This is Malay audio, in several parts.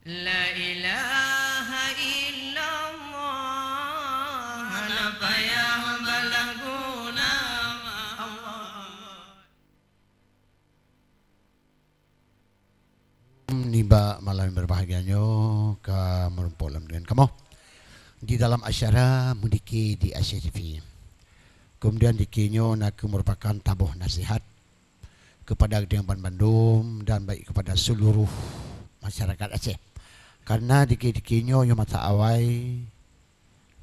La ilaha illallah napa yang balaguna Niba malam berbahagianya ka merumpolam dengan kamu di dalam asyara mudiki di Asia TV. Kemudian dikinyo nak merupakan tabuh nasihat kepada Dewan Bandung dan baik kepada seluruh masyarakat Aceh. Karena dikinyo yang mata awai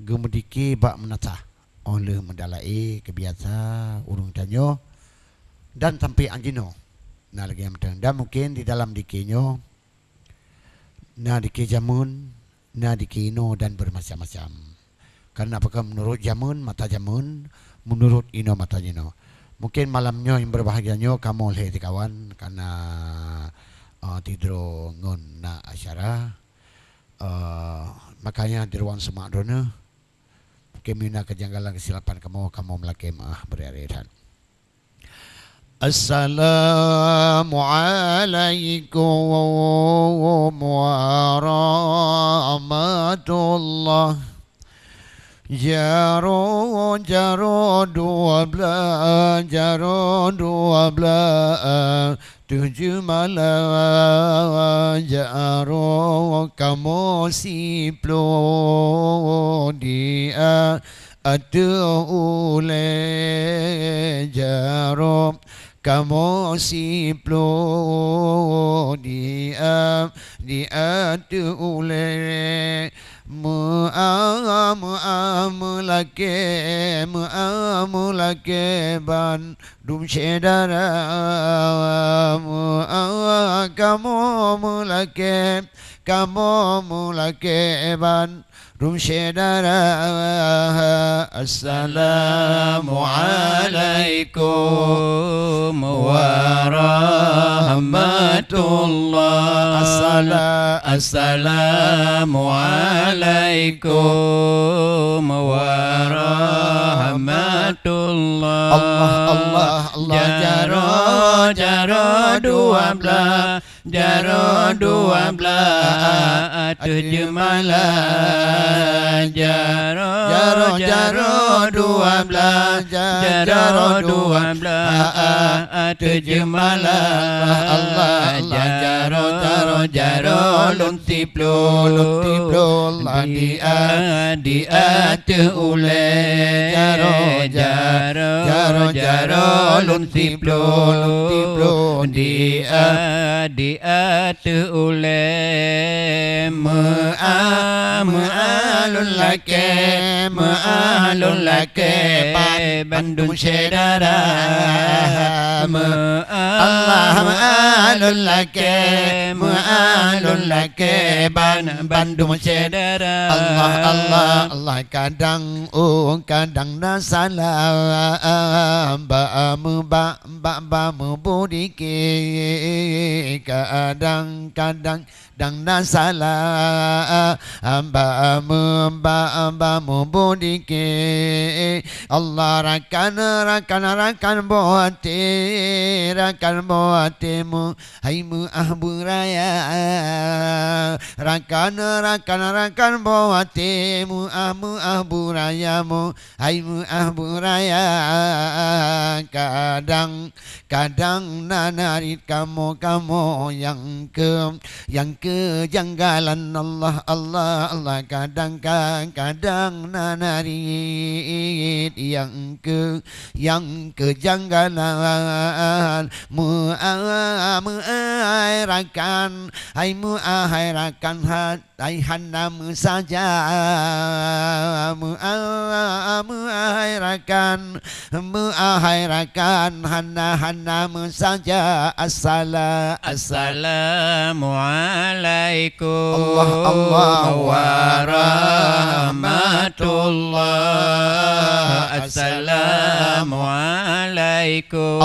gemudiki bak menata oleh mendalai kebiasa urung tanyo dan sampai anjino. Nah lagi yang dan mungkin di dalam dikinyo na diki jamun, na dikino dan bermacam-macam. Karena apakah menurut jamun mata jamun, menurut ino mata ino. Mungkin malamnya yang berbahagianya kamu oleh kawan karena tidro ngon na asyara. Makanya di ruang semak dona. Mungkin mina kejanggalan kesilapan kamu melakukan beririran. Assalamualaikum warahmatullah. Jaro dua belas 7 malam jaro kamu siplo dia ada ule jaro kamu siplo dia ada ule mulake Bandung sedara kamu mulake Bandung sedara. Assalamualaikum warahmatullah. Assalamualaikum warahmatullah. Allah jaro 12 7 malam jaro 12 7 malam Allah jaro luntiplo dia ule jaro luntiplo dia ule ma'alun lake Bandung sedara Allah ma'alun lake Bandung sedara. Allah kadang na salam ba'amu budiki kadang dang na salam ba'amu budiki. Allah rakan buatimu haimu ahburaya rakan buatimu ahburayamu haimu ahburaya kadang nanarit kamu yang kejanggalan Allah kadang nanarit yang kejanggalan mu'airakan hai hanam saja mu'airakan hanam saja. Assalamualaikum warahmatullah. Assalamualaikum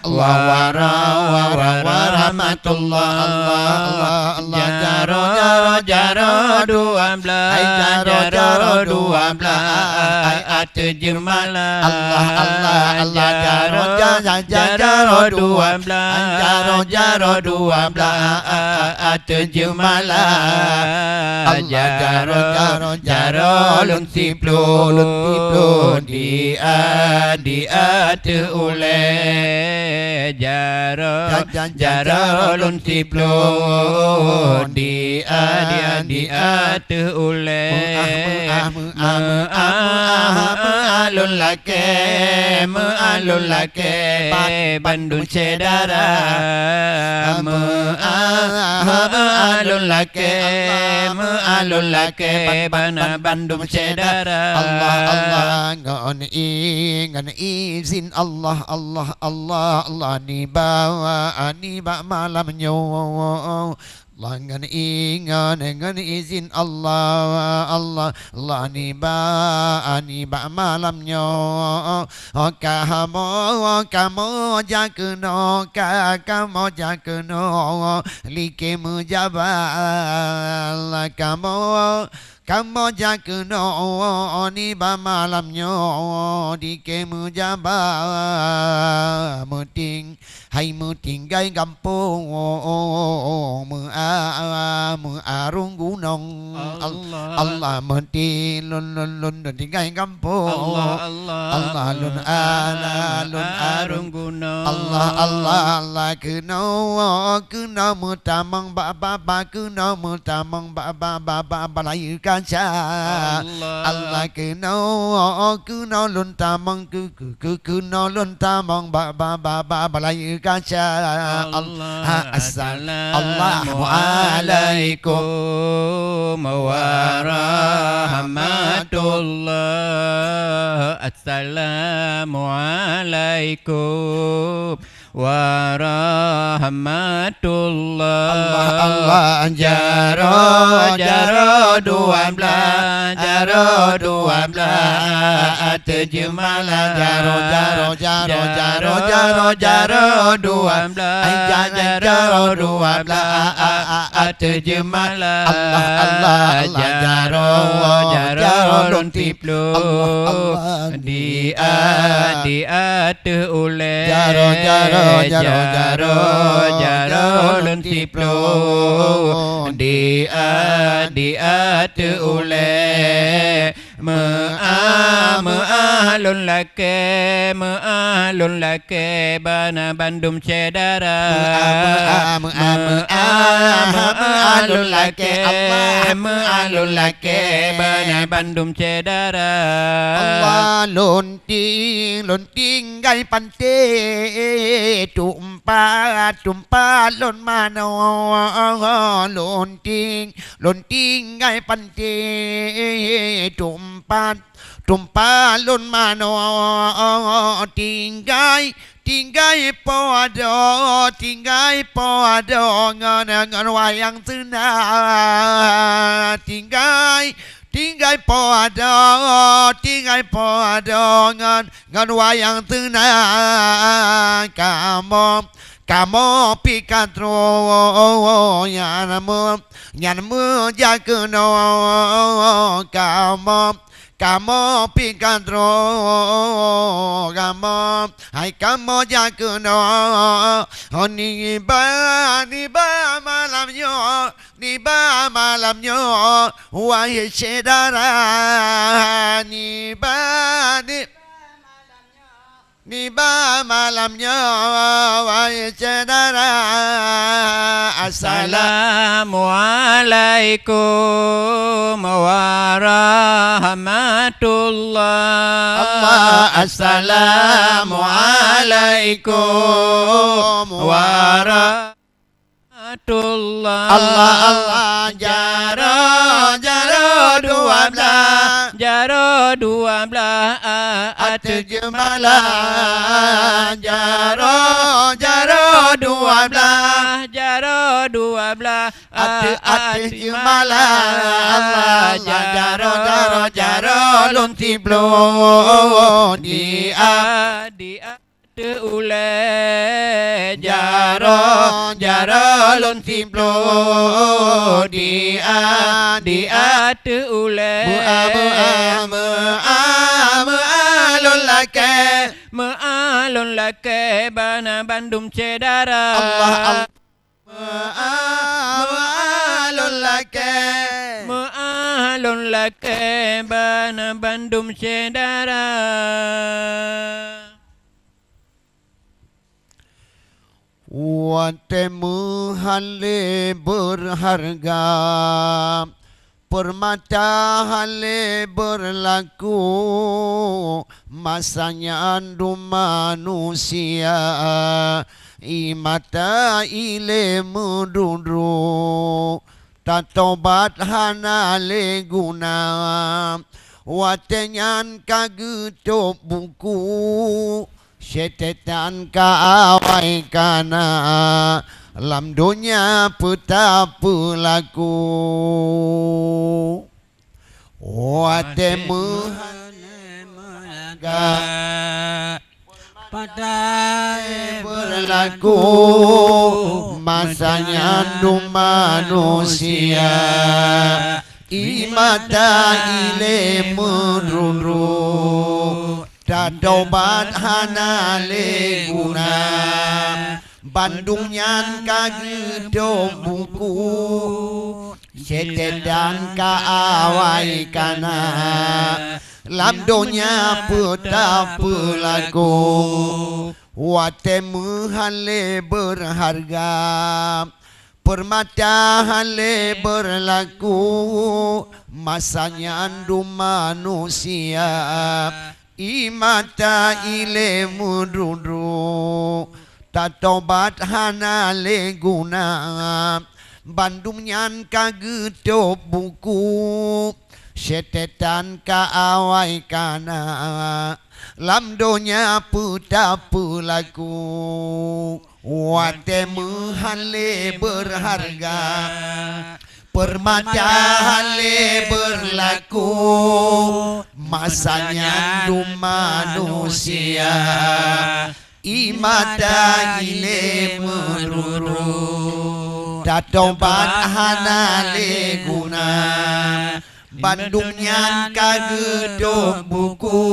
warahmatullah. jaro 12 jaro 12 terjemalah Allah Allah Allah jaro jaro 12 jaro 12 terjemalah Allah jaro lun tiplo dia teruleh jaro lun tiplo dia teruleh alun lake Bandung cedara alun lake Bandung cedara Allah Allah ngan izin Allah Allah Allah Allah ni bawa malamnya Allah ngan izin Allah Allah Allah ni ba malamnya kamu jakno kamu jakno like mujabal kamu jakno ni ba malamnya dike mujabal muting hai muting gai kampung arung gunung Allah muting lun tinggai kampung Allah lun arung gunung Allah kena mutamang ba kena mutamang ba balai kaca Allah kena lun tamang kena lun tamang ba balai kaca Allah Assalamualaikum warahmatullah Assalamualaikum warahmatullah Allah jaro 12 terjemalah jaro 12 jaro 12 terjemalah Allah jaro lun tiplo dia teruleh jaro lun tiplo dia teruleh alun lake bana Bandung cedara alun lake bana Bandung cedara Allah lonting gai pante tumpa lon mano lonting gai pante tumpa lon mano tinggai podo ngan wayang tuna tinggai podo ngan wayang tuna kamu pikatro nyanmu jakno kamu pikatro kamu jakno ni ba malamnya wahai cedara ni ba malamnya wahai cedara Assalamualaikum warahmatullah Assalamualaikum warahmatullah Allah jaro 12 terjemalah jaro 12 terjemalah Allah jaro lun tiplo dia te ule jaro lon simplo dia te ule alon lake alon lake bana Bandung Cedara Allah alon lake alon lake bana Bandung Cedara. Watemu hale berharga, permata hale berlaku, masanya andu manusia, imata ile mududru, tatobat hanale guna, watenyan kagetop buku, Setetan kaawai kana lam dunia petapa laku watemu padai berlaku masanya andu manusia imata ile mudrundru Tatobat hanale guna Bandung nyan kagedo buku Setedan kaawai kana Lamdonya petapa laku Watemu hale berharga Permata hale berlaku Masanya andu manusia Imata ile mududru Tatobat hanale guna Bandung nyan kagetop buku Setetan kaawai kana Lamdonya petapa laku Watemu hale berharga Permata hale berlaku Masanya andu manusia Imata ile mududru Tatobat hanale guna Bandung nyan kagedo buku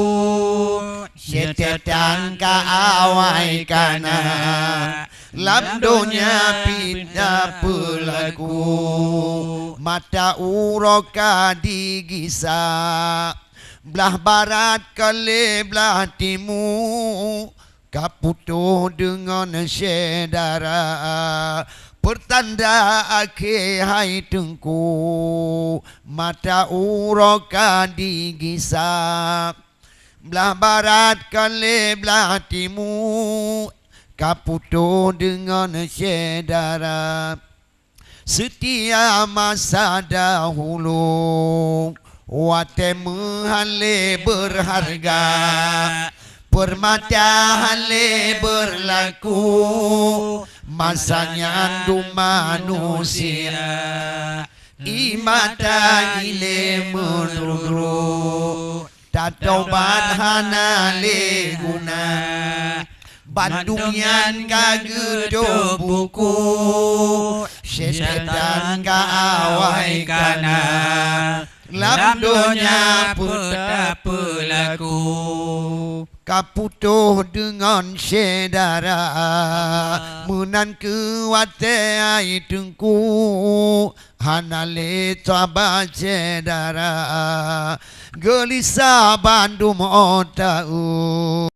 Setetan kaawai kana Lamdonya pindah pelaku Mata uroka digisa Belah barat kali belah timur Kaputuh dengan sedara Pertanda akhir hai tengku Mata uroka digisa Belah barat kali belah timur Kaputuh dengan sedara Setia masa dahulu Watemu hale berharga Permata hale berlaku Masanya andu manusia Imata ile mududru Tatobat hanale guna Bandung nyan kagedo buku Setetan kaawai kana Lamdonya petapa laku Kaputuh dengan sedara Menan kuate ai tengku Hanale coba sedara Gelisah Bandung otau